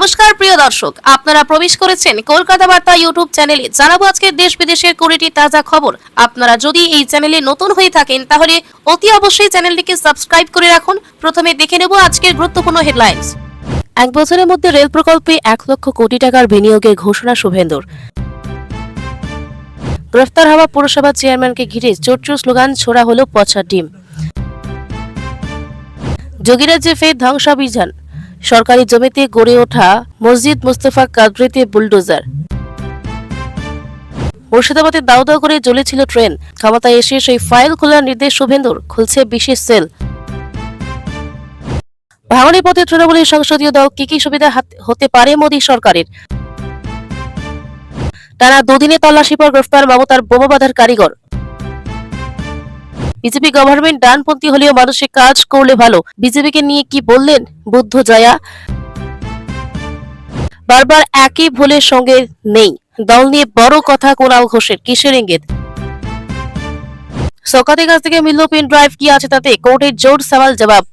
নমস্কার প্রিয় দর্শক, আপনারা প্রবেশ করেছেন কলকাতা বার্তা ইউটিউব চ্যানেলে। জানাবো আজকের দেশ বিদেশের 20টি তাজা খবর। আপনারা যদি এই চ্যানেলে নতুন হয়ে থাকেন তাহলে অতি অবশ্যই চ্যানেলটিকে সাবস্ক্রাইব করে রাখুন। প্রথমে দেখে নেব আজকের গুরুত্বপূর্ণ হেডলাইন্স। এক বছরের মধ্যে রেল প্রকল্পে 1 লক্ষ কোটি টাকার বিনিয়োগের ঘোষণা শুভেন্দুর। গ্রেফতার হওয়া পুরসভা চেয়ারম্যানকে ঘিরে চোরচুর স্লোগান ছোড়া হলো পচা ডিম। যোগীরাজ্যে ফের ধ্বংসাভিযান, সরকারি জমিতে গড়ে ওঠা মসজিদ মুস্তফা কাদরিতে বুলডোজার। মুর্শিদাবাদে দাউ দাউ করে জ্বলেছিল ট্রেন, ক্ষমতায় এসে সেই ফাইল খোলার নির্দেশ শুভেন্দুর, খুলছে বিশেষ সেল। ভাঙনের পথে তৃণমূলের সংসদীয় দল, কি সুবিধা হতে পারে মোদী সরকারের। টানা 2 দিনে তল্লাশি পর গ্রেফতার মমতার বোমা বাঁধার কারিগর। বিজেপি গভর্নমেন্ট ডানপন্থী হলেও মানুষের কাজ করলে ভালো, বিজেপিকে নিয়ে কি বললেন বুদ্ধ জয়া। বারবার একই ভুলের সঙ্গে নেই, দল নিয়ে বড় কথা কুণাল ঘোষের, কিসের ইঙ্গিত। সকাতের কাছ থেকে মিলল পেন ড্রাইভ, কি আছে তাতে, কোর্টের জোর সওয়াল জবাব।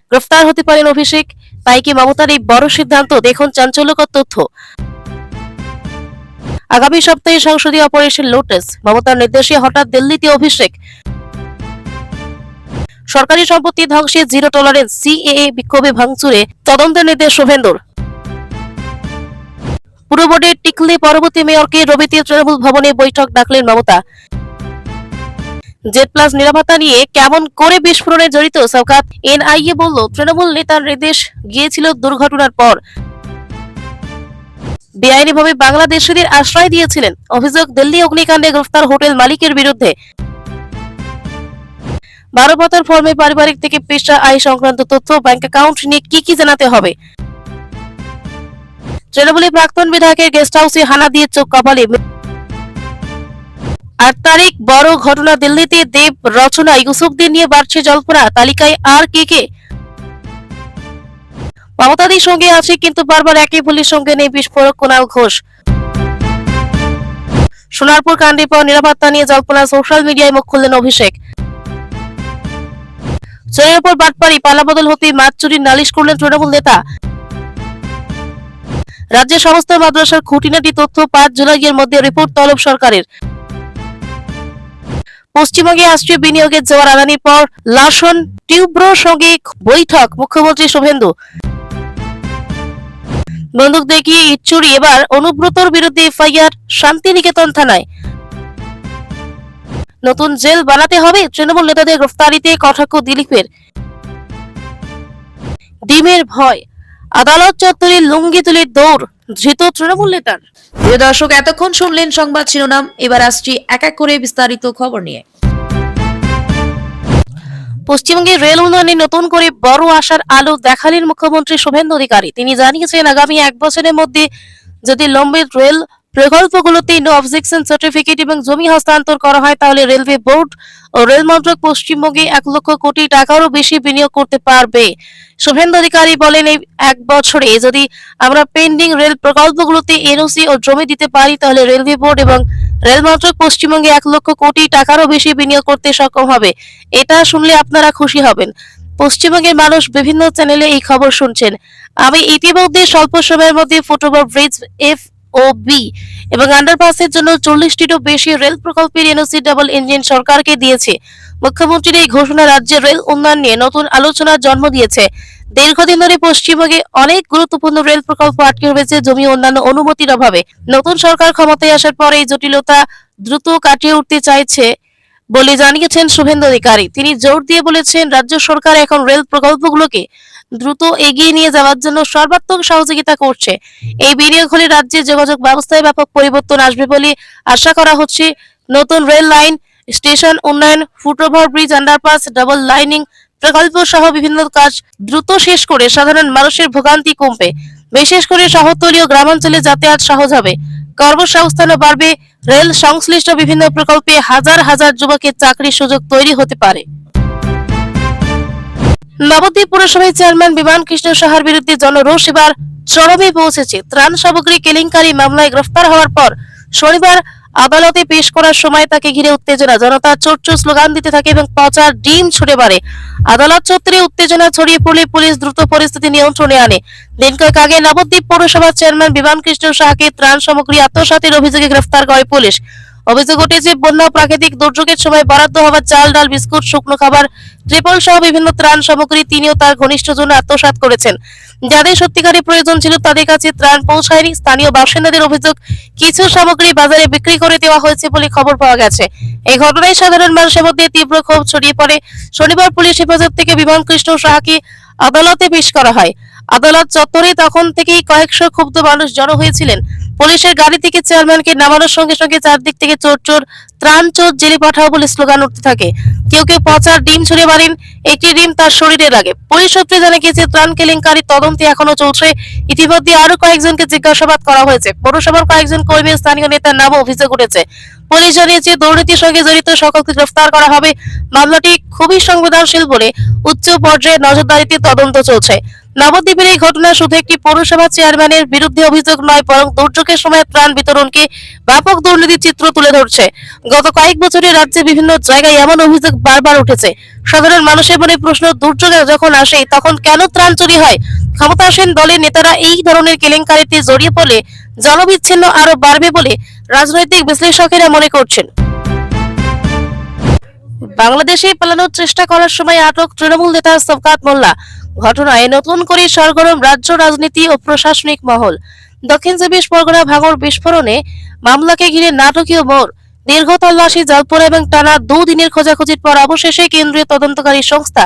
গ্রেফতার হতে পারেন অভিষেক, তাই কি মমতার এই বড় সিদ্ধান্ত? দেখুন চাঞ্চল্যকর তথ্য। আগামী সপ্তাহে সংসদীয় অপারেশন লোটাস, মমতার নির্দেশে হঠাৎ দিল্লিতে অভিষেক। সরকারি সম্পত্তি ধ্বংসে জিরো টলারেন্স, সিএএ বিক্ষোভে ভাঙচুরে তদন্তের নির্দেশ শুভেন্দুর। পুর বোর্ডে টিকলে পরবর্তী মেয়রকে রবিতে তৃণমূল ভবনে বৈঠক ডাকলেন মমতা। জেড প্লাস নিরাপত্তা নিয়ে কেমন করে বিস্ফোরণে জড়িত সওকাত, এনআইএ বলল তৃণমূল নেতার নির্দেশ গিয়েছিল দুর্ঘটনার পর। বেআইনিভাবে বাংলাদেশিদের আশ্রয় দিয়েছিলেন, অভিযোগ দিল্লি অগ্নিকাণ্ডে গ্রেফতার হোটেল মালিকের বিরুদ্ধে। 12 পাতার ফর্মে পারিবারিক থেকে পেশা আয় সংক্রান্ত তথ্য, ব্যাংক অ্যাকাউন্ট নিয়ে কি জানাতে হবে। তৃণমূলের প্রাক্তন বিধায়কের গেস্ট হাউসে হানা দিয়ে চোখ কপালে। 8 তারিখ বড় ঘটনা দিল্লিতে, দেব রচনা ইউসুফদের নিয়ে বাড়ছে জল্পনা, তালিকায় আর কে। মমতাদির সঙ্গে আছে কিন্তু বারবার একই ভুলের সঙ্গে নেই, বিস্ফোরক কুণাল ঘোষ। সোনারপুর কাণ্ডের পর নিরাপত্তা নিয়ে জল্পনা, সোশ্যাল মিডিয়ায় মুখ খুললেন অভিষেক। চোরের উপর বাটপারি, পালাবদল হতে মাছ চুরির নালিশ করলেন তৃণমূল নেতা। রাজ্যের সমস্ত মাদ্রাসার খুঁটিনাটি তথ্য 5 জুলাইয়ের মধ্যে রিপোর্ট তলব সরকারের। পশ্চিমবঙ্গে রাষ্ট্রীয় বিনিয়োগের জোয়ার, আদানির পর লাসন টিউব্রোর সঙ্গে বৈঠক মুখ্যমন্ত্রী শুভেন্দু। বন্দুক দেখিয়ে ইট চুরি, এবার অনুব্রতর বিরুদ্ধে এফআইআর শান্তিনিকেতন থানায়। নতুন জেল বানাতে হবে, তৃণমূল নেতাদের গ্রেফতারিতে কটাক্ষ দিলীপের। ডিমের ভয়, আদালত চত্বরে লুঙ্গি তুলে দৌড় ধৃত তৃণমূল নেতার। প্রিয় দর্শক, এতক্ষণ শুনলেন সংবাদ শিরোনাম, এবার আসছি এক এক করে বিস্তারিত খবর নিয়ে। পশ্চিমবঙ্গের রেল উন্নয়নে নতুন করে বড় আশার আলো দেখালেন মুখ্যমন্ত্রী শুভেন্দু অধিকারী। তিনি জানিয়েছেন আগামী 1 বছরের মধ্যে যদি লম্বিত রেল প্রকল্পগুলোতে নো অবজেকশন সার্টিফিকেট এবং জমি হস্তান্তর করা হয় তাহলে রেলওয়ে বোর্ড ও রেল মন্ত্রক পশ্চিমবঙ্গে 1 লক্ষ কোটি টাকারও বেশি বিনিয়োগ করতে পারবে। শুভেন্দু অধিকারী বলেন, এই 1 বছরে যদি আমরা পেন্ডিং রেল প্রকল্পগুলোতে এনওসি ও জমি দিতে পারি তাহলে রেলওয়ে বোর্ড এবং রেল মন্ত্রক পশ্চিমবঙ্গে 1 লক্ষ কোটি টাকারও বেশি বিনিয়োগ করতে সক্ষম হবে। এটা শুনলে আপনারা খুশি হবেন। পশ্চিমবঙ্গের মানুষ বিভিন্ন চ্যানেলে এই খবর শুনছেন। আমি ইতিমধ্যে স্বল্প সময়ের মধ্যে ফুটওভার ব্রিজ, এফওবি এবং আন্ডারপাসের জন্য 40টিরও বেশি রেল প্রকল্পের এনওসি ডাবল ইঞ্জিন সরকারকে দিয়েছে। মুখ্যমন্ত্রীর এই ঘোষণা রাজ্যের রেল উন্নয়ন নিয়ে নতুন আলোচনার জন্ম দিয়েছে। দীর্ঘদিন ধরে পশ্চিমবঙ্গে অনেক গুরুত্বপূর্ণ রেল প্রকল্প আটকে রয়েছে জমি অন্যান্য অনুমতির অভাবে। নতুন সরকার ক্ষমতায় আসার পর এই জটিলতা দ্রুত কাটিয়ে উঠতে চাইছে বলে জানিয়েছেন শুভেন্দু অধিকারী। তিনি জোর দিয়ে বলেছেন, রাজ্য সরকার এখন রেল প্রকল্পগুলোকে দ্রুত এগিয়ে নিয়ে যাওয়ার জন্য সর্বাত্মক সহযোগিতা করছে। এই বিনিয়োগ হলে রাজ্যের যোগাযোগ ব্যবস্থায় ব্যাপক পরিবর্তন আসবে বলে আশা করা হচ্ছে। নতুন রেল লাইন, স্টেশন উন্নয়ন, foot over bridge, underpass, double lining প্রকল্প সহ বিভিন্ন কাজ দ্রুত শেষ করে সাধারণ মানুষের ভোগান্তি কমবে। বিশেষ করে শহরতলি ও গ্রামাঞ্চলে যাতায়াত সহজ হবে, কর্মসংস্থানও বাড়বে। রেল সংশ্লিষ্ট বিভিন্ন প্রকল্পে হাজার হাজার যুবকের চাকরির সুযোগ তৈরি হতে পারে। নবদ্বীপ পুরসভার চেয়ারম্যান বিমান কৃষ্ণ সাহার বিরুদ্ধে জনরোষ এবার চরমে পৌঁছেছে। ত্রাণ সামগ্রী কেলেঙ্কারি মামলায় গ্রেফতার হওয়ার পর শনিবার আদালতে পেশ করার সময় তাকে ঘিরে উত্তেজনা, জনতা চোর চোর স্লোগান দিতে থাকে এবং পচা ডিম ছুড়ে মারে। আদালত চত্বরে উত্তেজনা ছড়িয়ে পড়লে পুলিশ দ্রুত পরিস্থিতি নিয়ন্ত্রণে আনে। দিন কয়েক আগে নবদ্বীপ পৌরসভার চেয়ারম্যান বিমান কৃষ্ণ সাহাকে ত্রাণ সামগ্রী আত্মসাতের অভিযোগে গ্রেফতার করে পুলিশ। অভিযোগ উঠেছে বন্যা প্রাকৃতিক দুর্যোগের সময় বরাদ্দ হওয়া চাল, ডাল, বিস্কুট, শুকনো খাবার, ত্রিপল সহ বিভিন্ন ত্রাণ সামগ্রী তিনি ও তার ঘনিষ্ঠজন আত্মসাৎ করেছেন। যাদের সত্যিকারী প্রয়োজন ছিল তাদের কাছে ত্রাণ পৌঁছায়নি। স্থানীয় বাসিন্দাদের অভিযোগ, কিছু সামগ্রী বাজারে বিক্রি করে দেওয়া হয়েছে বলে খবর পাওয়া গেছে। এই ঘটনায় সাধারণ মানুষের মধ্যে তীব্র ক্ষোভ ছড়িয়ে পড়ে। শনিবার পুলিশ হেফাজত থেকে বিমান কৃষ্ণ সাহাকে আদালতে পেশ করা হয়। আদালত চত্বরে তখন থেকেই কয়েকশো ক্ষুব্ধ মানুষ জড়ো হয়েছিলেন। পুলিশের গাড়ি থেকে চেয়ারম্যানকে নামানোর সঙ্গে সঙ্গে চারদিক থেকে চোর চোর, ত্রাণ চোর, জেলে পাঠাও বলে স্লোগান উঠতে থাকে। কেউ কেউ পচা ডিম ছুড়ে মারেন, একটি ডিম তার শরীরে লাগে। পুলিশ সূত্রে জানা গিয়েছে ত্রাণ কেলেঙ্কারি তদন্তে এখনো চলছে। ইতিমধ্যে আরো কয়েকজনকে জিজ্ঞাসাবাদ করা হয়েছে। পৌরসভার কয়েকজন কর্মী, স্থানীয় নেতার নামও অভিযোগ উঠেছে। পুলিশ জানিয়েছে দুর্নীতির সঙ্গে জড়িত সকলকে গ্রেফতার করা হবে। মামলাটি খুবই সংবেদনশীল বলে উচ্চ পর্যায়ে নজরদারিতে তদন্ত চলছে। নবদ্বীপের এই ঘটনা শুধু একটি পৌরসভা চেয়ারম্যানের বিরুদ্ধে অভিযোগ নয়, বরং দুর্যোগের সময় ত্রাণ বিতরণকে ব্যাপক দুর্নীতির চিত্র তুলে ধরছে। গত কয়েক বছরে রাজ্যে বিভিন্ন জায়গায় এমন অভিযোগ বারবার উঠেছে। সাধারণ মানুষের মনে প্রশ্ন, দুর্যোগ যখন আসে তখন কেন ত্রাণ চুরি হয়? ক্ষমতাসীন দলের নেতারা এই ধরনের কেলেঙ্কারিতে জড়িয়ে পড়লে জনবিচ্ছিন্ন আরো বাড়বে বলে রাজনৈতিক বিশ্লেষকেরা মনে করছেন। বাংলাদেশে পালানোর চেষ্টা করার সময় আটক তৃণমূল নেতা শওকত মোল্লা। ঘটনায় নতুন করে সরগরম রাজ্য রাজনীতি ও প্রশাসনিক মহল। দক্ষিণ ২৪ পরগনা ভাঙড় বিস্ফোরণে মামলাকে ঘিরে নাটকীয় মোড়। দীর্ঘ তল্লাশি, জল্পনা এবং টানা ২ দিনের খোঁজাখুঁজির পর অবশেষে কেন্দ্রীয় তদন্তকারী সংস্থা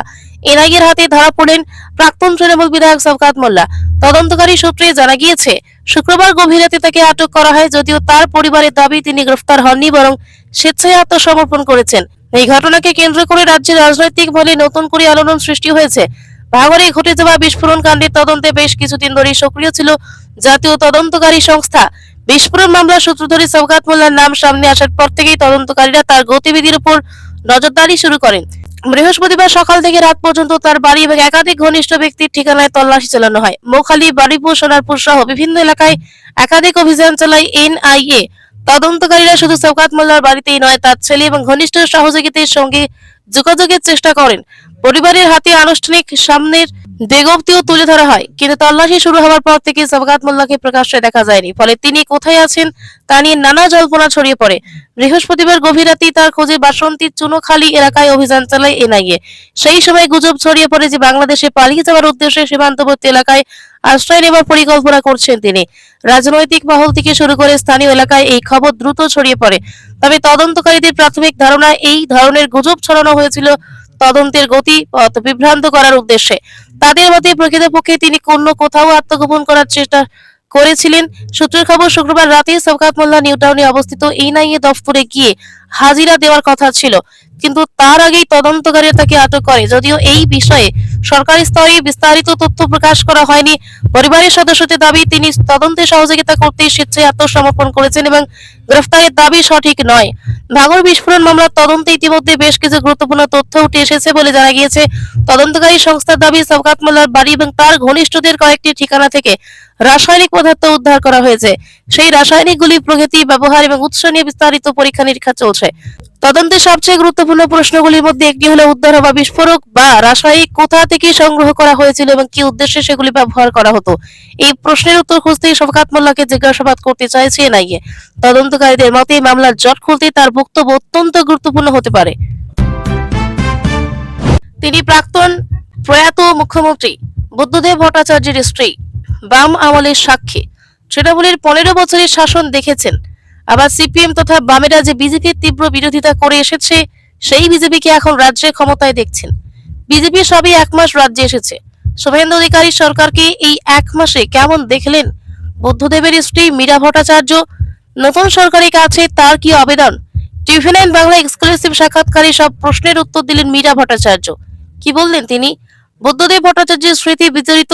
এনআইএর হাতে ধরা পড়লেন প্রাক্তন তৃণমূল বিধায়ক শওকত মোল্লা। তদন্তকারী সূত্রে জানা গিয়েছে, শুক্রবার গভীর রাতে তাকে আটক করা হয়। যদিও তার পরিবারের দাবি তিনি গ্রেফতার হননি, বরং স্বেচ্ছায় আত্মসমর্পণ করেছেন। এই ঘটনাকে কেন্দ্র করে রাজ্যের রাজনৈতিক মহলে নতুন করে আলোড়ন সৃষ্টি হয়েছে। ভাঙড়ে ঘটে যাওয়া বিস্ফোরণ কাণ্ডের তদন্তে বেশ কিছুদিন ধরে সক্রিয় ছিল জাতীয় তদন্তকারী সংস্থা। বিস্ফোরণ মামলার সূত্র ধরে শওকত মোল্লার নাম সামনে আসার পর থেকেই তদন্তকারীরা তার গতিবিধির উপর নজরদারি শুরু করেন। বৃহস্পতিবার সকাল থেকে রাত পর্যন্ত তার বাড়ি এবং একাধিক ঘনিষ্ঠ ব্যক্তির ঠিকানায় তল্লাশি চালানো হয়। মৌখালী, বারুইপুর, সোনারপুর সহ বিভিন্ন এলাকায় একাধিক অভিযান চালায় এনআইএ। তদন্তকারীরা শুধু শওকত মোল্লার বাড়িতেই নয়, তার ছেলে এবং ঘনিষ্ঠ সহযোগীদের সঙ্গে যোগাযোগের চেষ্টা করেন। পরিবারের হাতে আনুষ্ঠানিক সামনের বিজ্ঞপ্তিও তুলে ধরা হয়, কিন্তু তল্লাশি শুরু হওয়ার পর থেকে শওকত মোল্লাকে প্রকাশ্যে দেখা যায়নি। ফলে তিনি কোথায় আছেন তা নিয়ে নানা জল্পনা ছড়িয়ে পড়ে। বৃহস্পতিবার গভীর রাতেই তার খোঁজে বাসন্তীর চুনোখালী এলাকায় অভিযান চালায় এনআইএ। সেই সময় গুজব ছড়িয়ে পড়ে যে বাংলাদেশে পালিয়ে যাওয়ার উদ্দেশ্যে সীমান্তবর্তী এলাকায় আশ্রয় নেবার পরিকল্পনা করছেন তিনি। রাজনৈতিক মহল থেকে শুরু করে স্থানীয় এলাকায় এই খবর দ্রুত ছড়িয়ে পড়ে। তবে তদন্তকারীদের প্রাথমিক ধারণা, এই ধরনের গুজব ছড়ানো হয়েছিল তদন্তের গতি পথ বিভ্রান্ত করার উদ্দেশ্যে। তাদের মতে প্রকৃতপক্ষে তিনি কোথাও আত্মগোপন করার চেষ্টা করেছিলেন। সূত্রের খবর, শুক্রবার রাতে শওকত মোল্লা নিউটাউনে অবস্থিত এনআইএ দফতরে গিয়ে হাজিরা দেওয়ার কথা ছিল, কিন্তু তার আগেই তদন্তকারীরা তাকে আটক করে। যদিও এই বিষয়ে সরকারি স্তরে বিস্তারিত তথ্য প্রকাশ করা হয়নি। পরিবারের সদস্যদের দাবি, তিনি তদন্তে সহযোগিতা করতে স্বেচ্ছায় আত্মসমর্পণ করেছেন এবং গ্রেফতারের দাবি সঠিক নয়। ভাঙড় বিস্ফোরণ মামলার তদন্তে ইতিমধ্যে বেশ কিছু গুরুত্বপূর্ণ তথ্য উঠে এসেছে বলে জানা গিয়েছে। তদন্তকারী সংস্থার দাবি, শওকত মোল্লার বাড়ি এবং তার ঘনিষ্ঠদের কয়েকটি ঠিকানা থেকে রাসায়নিক পদার্থ উদ্ধার করা হয়েছে। সেই রাসায়নিকগুলি প্রকৃতি, ব্যবহার এবং উৎস নিয়ে বিস্তারিত পরীক্ষা নিরীক্ষা চলছে। তদন্তের সবচেয়ে গুরুত্বপূর্ণ প্রশ্নগুলির মধ্যে একটি হলো, উদ্ধার হওয়া বিস্ফোরক বা রাসায়নিক কোথা থেকে সংগ্রহ করা হয়েছিল এবং কি উদ্দেশ্যে সেগুলি ব্যবহার করা হতো। এই প্রশ্নের উত্তর খুঁজতেই শওকত মোল্লাকে জিজ্ঞাসাবাদ করতে চাইছে এনআইএ। তদন্তকারীদের মতে মামলার জট খুলতে তার বক্তব্য অত্যন্ত গুরুত্বপূর্ণ হতে পারে। তিনি প্রাক্তন প্রয়াত মুখ্যমন্ত্রী বুদ্ধদেব ভট্টাচার্যের স্ত্রী, বাম আমলের সাক্ষী। তৃণমূলের 15 বছরের শাসন দেখেছেন। আবার সিপিএম তথা বামেরা যে বিজেপির তীব্র বিরোধিতা করে এসেছে, সেই বিজেপিকে এখন রাজ্যে ক্ষমতায় দেখছেন। বিজেপি সবই 1 মাস রাজ্যে এসেছে। শুভেন্দু অধিকারী সরকারকে এই 1 মাসে কেমন দেখলেন বুদ্ধদেবের স্ত্রী মীরা ভট্টাচার্য? নতুন সরকারের কাছে তার কি আবেদন? টিভি9 বাংলা এক্সক্লুসিভ সাক্ষাৎকারে সব প্রশ্নের উত্তর দিলেন মীরা ভট্টাচার্য। কি বললেন তিনি? বুদ্ধদেব ভট্টাচার্যের স্মৃতি বিজড়িত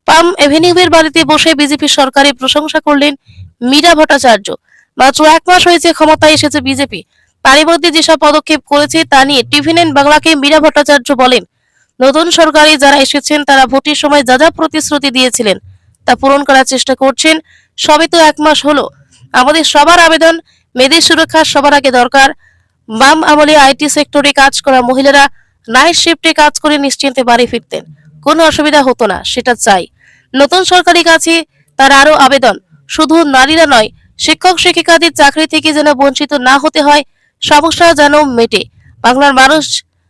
পাম এভিনিউয়ের বাড়িতে বসে বিজেপি সরকারের প্রশংসা করলেন মীরা ভট্টাচার্য। মাত্র 1 মাস হয়েছে ক্ষমতায় এসেছে বিজেপি, তারই মধ্যে যেসব পদক্ষেপ করেছে তা নিয়ে টিভি9 বাংলাকে মীরা ভট্টাচার্য বলেন, নতুন সরকারে যারা এসেছেন তারা ভোটের সময় যা যা প্রতিশ্রুতি দিয়েছিলেন তা পূরণ করার চেষ্টা করছেন। সবে তো 1 মাস হলো। আমাদের সবার আবেদন, মেয়েদের সুরক্ষা সবার আগে দরকার। বাম আমলে আইটি সেক্টরে কাজ করা মহিলারা নাইট শিফটে কাজ করে নিশ্চিন্তে বাড়ি ফিরতেন, কোনো অসুবিধা হতো না, সেটা চাই। নতুন সরকারি কাছে তার আরো আবেদন, শুধু নারীরা নয়, শিক্ষক শিক্ষিকাদের চাকরি থেকে যেন বঞ্চিত না হতে হয়, সমস্যা যেন মেটে, বাংলার মানুষ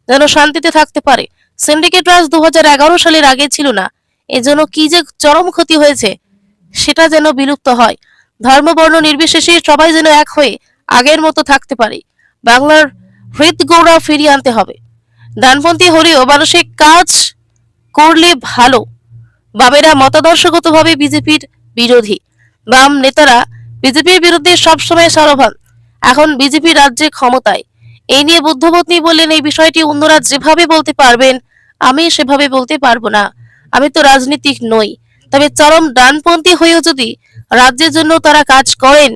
যেন শান্তিতে থাকতে পারে। সিন্ডিকেট রাজ 2011 সালের আগে ছিল না, এজন্য কি যে চরম ক্ষতি হয়েছে সেটা যেন বিলুপ্ত হয়। ধর্ম বর্ণ নির্বিশেষে সবাই যেন এক হয়ে আগের মতো থাকতে পারে। বাংলার হৃদগৌরব ফিরিয়ে আনতে হবে। ডানপন্থী হলেও মানসিক কাজ করলে ভালো। বামেরা মতাদর্শগতভাবে বিজেপির বিরোধী, বাম নেতারা বিজেপির বিরুদ্ধে সবসময় সরব। এখন বিজেপি রাজ্যে ক্ষমতায়, এই নিয়ে বুদ্ধপত্নী বললেন, এই বিষয়টি অন্যরা যেভাবে বলতে পারবেন আমি সেভাবে বলতে পারবো না, আমি তো রাজনীতিক নই। তবে চরম ডানপন্থী হয়েও যদি রাজ্যের জন্য তারা কাজ করেন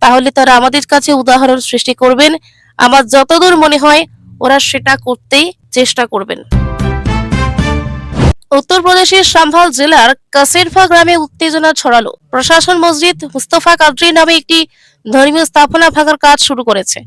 তাহলে তারা আমাদের কাছে উদাহরণ সৃষ্টি করবেন। আমার যতদূর মনে হয় ওরা সেটা করতেই চেষ্টা করবেন। উত্তরপ্রদেশের সম্ভাল জেলার কাসেরফা গ্রামে উত্তেজনা ছড়ালো। প্রশাসন মসজিদ মুস্তফা কাদরি নামে একটি ধর্মীয় স্থাপনা ভাঙার কাজ শুরু করেছে।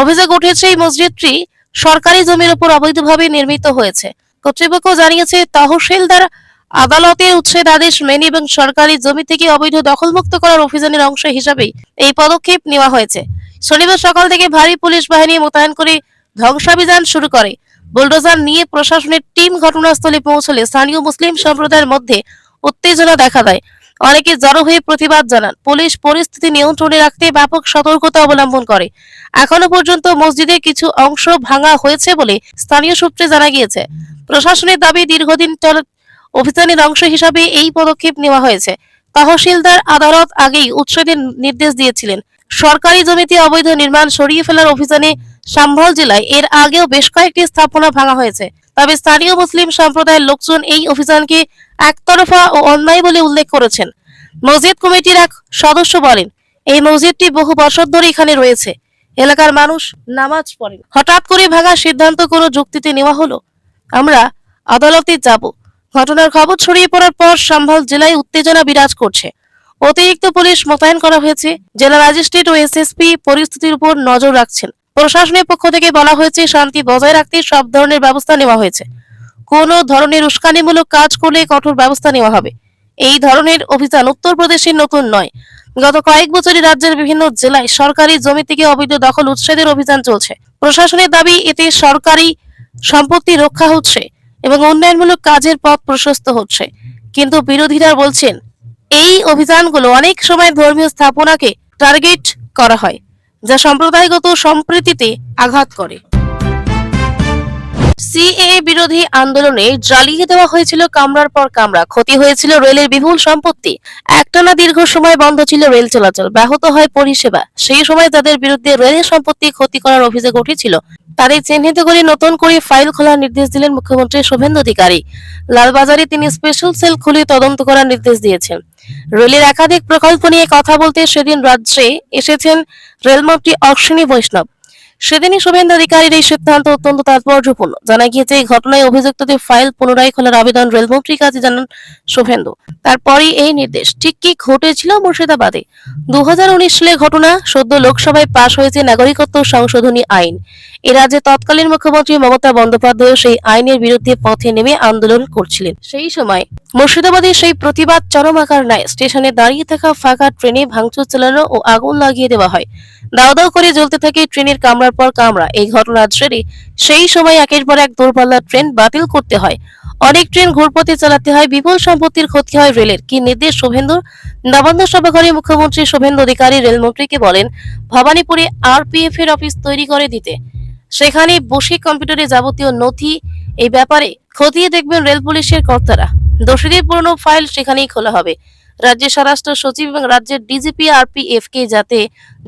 অভিযোগ উঠেছে এই মসজিদটি সরকারি জমির উপর অবৈধভাবে নির্মিত হয়েছে। কর্তৃপক্ষ জানিয়েছে তহসিলদার আদালতের উচ্ছেদ আদেশ মেনে এবং সরকারি জমি থেকে অবৈধ দখলমুক্ত করার অভিযানের অংশ হিসাবে এই পদক্ষেপ নেওয়া হয়েছে। শনিবার সকাল থেকে ভারী পুলিশ বাহিনী মোতায়েন করে ধ্বংসাভিযান শুরু করে। বুলডোজার নিয়ে প্রশাসনের টিম ঘটনাস্থলে পৌঁছলে স্থানীয় মুসলিম সম্প্রদায়ের মধ্যে উত্তেজনা দেখা দেয়। অনেকে জড়ো হয়ে প্রতিবাদ জানান। পুলিশ পরিস্থিতি নিয়ন্ত্রণে রাখতে ব্যাপক সতর্কতা অবলম্বন করে। এখনো পর্যন্ত মসজিদের কিছু অংশ ভাঙা হয়েছে বলে স্থানীয় সূত্রে জানা গিয়েছে। প্রশাসনের দাবি, দীর্ঘদিন অভিযানের অংশ হিসাবে এই পদক্ষেপ নেওয়া হয়েছে। তহসিলদার আদালত আগেই উচ্ছেদের নির্দেশ দিয়েছিলেন। সরকারি জমিতে অবৈধ নির্মাণ সরিয়ে ফেলার অভিযানে সম্ভাল জেলায় এর আগেও বেশ কয়েকটি স্থাপনা ভাঙা হয়েছে। তবে স্থানীয় মুসলিম সম্প্রদায়ের লোকজন এই অভিযানকে একতরফা ও অন্যায় বলে উল্লেখ করেছেন। মসজিদ কমিটির এক সদস্য বলেন, এই মসজিদটি বহু বছর ধরে এখানে রয়েছে, এলাকার মানুষ নামাজ পড়েন, হঠাৎ করে ভাঙার সিদ্ধান্ত কোনো যুক্তিতে নেওয়া হলো। আমরা আদালতে যাব। ঘটনার খবর ছড়িয়ে পড়ার পর সম্ভাল জেলায় উত্তেজনা বিরাজ করছে। অতিরিক্ত পুলিশ মোতায়েন করা হয়েছে। জেলা ম্যাজিস্ট্রেট ও এসএসপি পরিস্থিতির উপর নজর রাখছেন। প্রশাসনের পক্ষ থেকে বলা হয়েছে, শান্তি বজায় রাখতে সব ধরনের ব্যবস্থা নেওয়া হয়েছে। কোনো ধরনের উস্কানিমূলক কাজ করলে কঠোর ব্যবস্থা নেওয়া হবে। এই ধরনের অভিযান উত্তরপ্রদেশের নতুন নয়। গত কয়েক বছরে রাজ্যের বিভিন্ন জেলায় সরকারি জমি থেকে অবৈধ দখল উচ্ছেদের অভিযান চলছে। প্রশাসনের দাবি, এতে সরকারি সম্পত্তি রক্ষা হচ্ছে এবং উন্নয়নমূলক কাজের পথ প্রশস্ত হচ্ছে। কিন্তু বিরোধীরা বলছেন, এই অভিযানগুলো অনেক সময় ধর্মীয় স্থাপনাকে টার্গেট করা হয়, যা সম্প্রদায়গত সম্প্রীতিতে আঘাত করে। সিএএ বিরোধী আন্দোলনে জ্বালিয়ে দেওয়া হয়েছিল কামরার পর কামরা, ক্ষতি হয়েছিল রেলের বিপুল সম্পত্তি। একটানা দীর্ঘ সময় বন্ধ ছিল রেল চলাচল, ব্যাহত হয় পরিষেবা। সেই সময় তাদের বিরুদ্ধে রেলের সম্পত্তি ক্ষতি করার অভিযোগ উঠেছিল। তাদের চিহ্নিত করে নতুন করে ফাইল খোলার নির্দেশ দিলেন মুখ্যমন্ত্রী শুভেন্দু অধিকারী। লালবাজারে তিনি স্পেশাল সেল খুলে তদন্ত করার নির্দেশ দিয়েছেন। রেলের একাধিক প্রকল্প নিয়ে কথা বলতে সেদিন রাজ্যে এসেছেন রেলমন্ত্রী অশ্বিনী বৈষ্ণব। সেদিনই শুভেন্দু অধিকারীর এই সিদ্ধান্ত অত্যন্ত তাৎপর্যপূর্ণ। জানা গিয়েছে, এই ঘটনায় অভিযুক্তদের ফাইল পুনরায় খোলার আবেদন রেলমন্ত্রীর কাছে জানান শুভেন্দু। তারপরই এই নির্দেশ। ঠিক কি ঘটেছিল মুর্শিদাবাদে? 2019 সালে ঘটনা। সদ্য লোকসভায় পাশ হয়েছে নাগরিকত্ব সংশোধনী আইন। এ রাজ্যে তৎকালীন মুখ্যমন্ত্রী মমতা বন্দ্যোপাধ্যায় সেই আইনের বিরুদ্ধে পথে নেমে আন্দোলন করছিলেন। সেই সময় মুর্শিদাবাদে সেই প্রতিবাদ চরম আকার নেয়। স্টেশনে দাঁড়িয়ে থাকা ফাঁকা ট্রেনে ভাঙচুর চালানো ও আগুন লাগিয়ে দেওয়া হয়। দাও দাও করে জ্বলতে থাকে ট্রেনের কামরার পর কামরা। এই ঘটনার জেরে সেই সময় একের পর এক দূরপাল্লার ট্রেন বাতিল করতে হয়। অনেক ট্রেন ঘুরপথে চালাতে হয়। বিপুল সম্পত্তির ক্ষতি হয় রেলের। কি নির্দেশ শুভেন্দুর? নবান্ন সভাঘরে মুখ্যমন্ত্রী শুভেন্দু অধিকারী রেলমন্ত্রীকে বলেন, ভবানীপুরে আরপিএফ এর অফিস তৈরি করে দিতে। সেখানে বসে কম্পিউটারে যাবতীয় নথি এই ব্যাপারে খতিয়ে দেখবেন রেল পুলিশের কর্তারা। দোষীদের পুরনো ফাইল সেখানেই খোলা হবে। রাজ্যের স্বরাষ্ট্র সচিব এবং রাজ্যের ডিজিপি আরপিএফ কে যাতে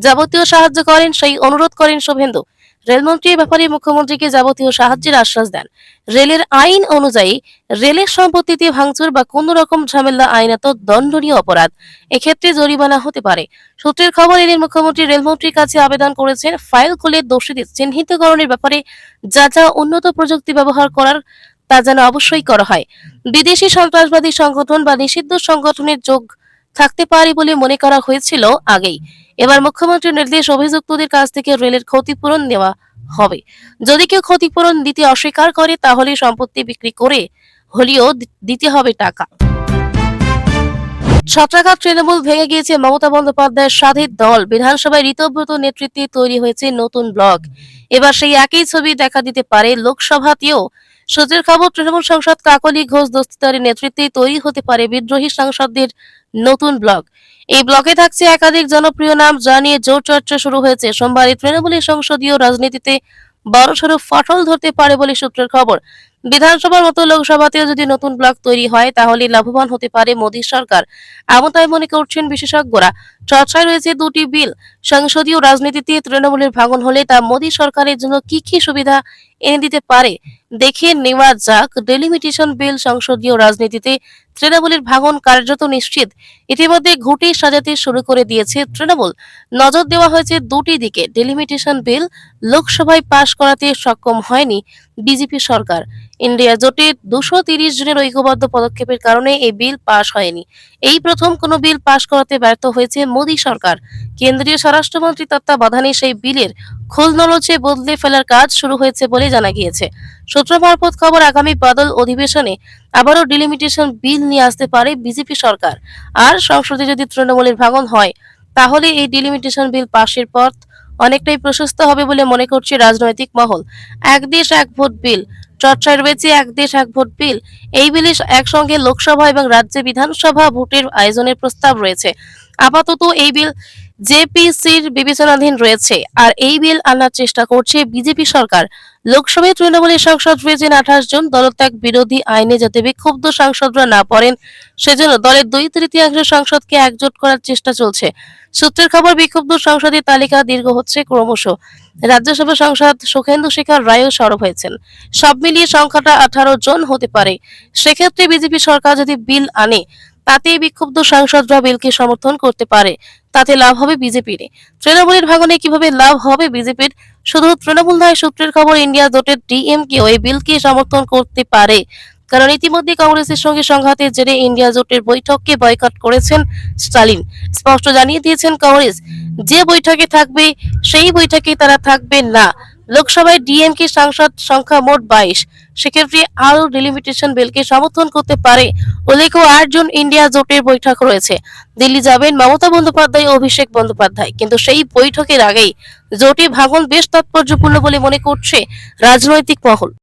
যাবতীয় সাহায্য করেন সেই অনুরোধ করেন শুভেন্দু। রেলমন্ত্রী এ ব্যাপারে মুখ্যমন্ত্রীকে যাবতীয় সাহায্যের আশ্বাস দেন। রেলের আইন অনুযায়ী রেলের সম্পত্তিতে ভাঙচুর বা কোন রকম ঝামেলা আইনত দণ্ডনীয় অপরাধ। এক্ষেত্রে জরিমানা হতে পারে। সূত্রের খবর, এদিন মুখ্যমন্ত্রী রেলমন্ত্রীর কাছে আবেদন করেছেন ফাইল খুলে দোষীদের চিহ্নিতকরণের ব্যাপারে যা যা উন্নত প্রযুক্তি ব্যবহার করার তা যেন অবশ্যই করা হয়। বিদেশি সন্ত্রাসবাদী সংগঠন বা নিষিদ্ধ সংগঠনের যোগ থাকতে পারে বলে মনে করা হয়েছিল আগেই। এবার মুখ্যমন্ত্রীর নির্দেশ, অভিযুক্তদের কাছ থেকে রেলের ক্ষতিপূরণ নেওয়া হবে। যদি কেউ ক্ষতিপূরণ দিতে অস্বীকার করে তাহলে সম্পত্তি বিক্রি করে হলেও দিতে হবে টাকা। ছত্রাঘাত তৃণমূল ভেঙে গিয়েছে মমতা বন্দ্যোপাধ্যায়ের সাধের দল। বিধানসভায় ঋতব্রত নেতৃত্বে তৈরি হয়েছে নতুন ব্লক। এবার সেই একই ছবি দেখা দিতে পারে লোকসভাতেও। সূত্রের খবর, তৃণমূল সাংসদ কাকলি ঘোষ দস্তিদারের নেতৃত্বে তৈরি হতে পারে বিদ্রোহী সাংসদদের নতুন ব্লক। এই ব্লকে থাকছে একাধিক জনপ্রিয় নাম, যা নিয়ে জোর চর্চা শুরু হয়েছে। সোমবার তৃণমূলের সংসদীয় রাজনীতিতে বড়সড় ফাটল ধরতে পারে বলে সূত্রের খবর। বিধানসভার মতো লোকসভাতেও যদি নতুন ব্লক তৈরি হয় তাহলে লাভবান হতে পারে মোদী সরকার, এমনটাই মনে করছেন বিশেষজ্ঞরা। চর্চায় রয়েছে দুটি বিল। সংসদীয় রাজনীতিতে তৃণমূলের ভাঙন হলে তা মোদী সরকারের জন্য কি কি সুবিধা এনে দিতে পারে দেখে নেওয়া যাক। ডেলিমিটেশন বিল। সংসদীয় রাজনীতিতে তৃণমূলের ভাঙন কার্যত নিশ্চিত। ইতিমধ্যে ঘুঁটি সাজাতে শুরু করে দিয়েছে তৃণমূল। নজর দেওয়া হয়েছে দুটি দিকে। ডেলিমিটেশন বিল লোকসভায় পাশ করাতে সক্ষম হয়নি বিজেপি সরকার। ইন্ডিয়া জোটের 230 জনের ঐক্যবদ্ধ পদক্ষেপের কারণে এই বিল পাশ হয়নি। এই প্রথম কোনো বিল পাশ করাতে ব্যর্থ হয়েছে মোদী সরকার। কেন্দ্রীয় স্বরাষ্ট্রমন্ত্রী তত্ত্বাবধানে সেই বিলের খোল নলচে বদলে ফেলার কাজ শুরু হয়েছে বলে জানা গিয়েছে। সূত্র মারফত খবর, আগামী বাদল অধিবেশনে আবারও ডিলিমিটেশন বিল নিয়ে আসতে পারে বিজেপি সরকার। আর সংসদে যদি তৃণমূলের ভাঙন হয় তাহলে এই ডিলিমিটেশন বিল পাশের পথ অনেকটাই প্রশস্ত হবে বলে মনে করছে রাজনৈতিক মহল। এক দেশ এক ভোট বিল। চর্চায় রয়েছে এক দেশ এক ভোট বিল। এই বিলে একসঙ্গে লোকসভা এবং রাজ্যে বিধানসভা ভোটের আয়োজনের প্রস্তাব রয়েছে। আপাতত এই বিল জেপিসির বিবেচনাধীন রয়েছে, আর এই বিল আনার চেষ্টা করছে বিজেপি সরকার। লোকসভায় তৃণমূলের সাংসদ রয়েছেন 28 জন। দলত্যাগ বিরোধী আইনে যাতে বিক্ষুব্ধ সাংসদরা না পড়েন সেজন্য দলের 2/3 সাংসদকে একজোট করার চেষ্টা চলছে। সূত্রের খবর, বিক্ষুব্ধ সাংসদের তালিকা দীর্ঘ হচ্ছে ক্রমশ। রাজ্যসভা সাংসদ সুখেন্দু শেখর রায়ও সরব হয়েছেন। সব মিলিয়ে সংখ্যাটা 18 জন হতে পারে। সেক্ষেত্রে বিজেপি সরকার যদি বিল আনে তাতে বিক্ষুব্ধ সাংসদরা বিলকে সমর্থন করতে পারে। তাতে লাভ হবে বিজেপির। তৃণমূলের ভাঙনে কিভাবে লাভ হবে বিজেপির? শুধু তৃণমূল নয়, সূত্রের খবর ইন্ডিয়া জোটের ডিএমকে এই বিলকে সমর্থন করতে পারে। কারণ ইতিমধ্যে কংগ্রেসের সঙ্গে সংঘাতের জেরে ইন্ডিয়া জোটের বৈঠককে বয়কট করেছেন স্টালিন। স্পষ্ট জানিয়ে দিয়েছেন কংগ্রেস, যে বৈঠকে থাকবে সেই বৈঠকে তারা থাকবে না। লোকসভায় ডিএমকে সাংসদ সংখ্যা মোট 22। সেক্ষেত্রে আরও ডিলিমিটেশন বিলকে সমর্থন করতে পারে। উল্লেখ্য, 8 জন ইন্ডিয়া জোটের বৈঠক রয়েছে। দিল্লি যাবেন মমতা বন্দ্যোপাধ্যায় ও অভিষেক বন্দ্যোপাধ্যায়। কিন্তু সেই বৈঠকের আগেই জোটে ভাঙন বেশ তাৎপর্যপূর্ণ বলে মনে করছে রাজনৈতিক মহল।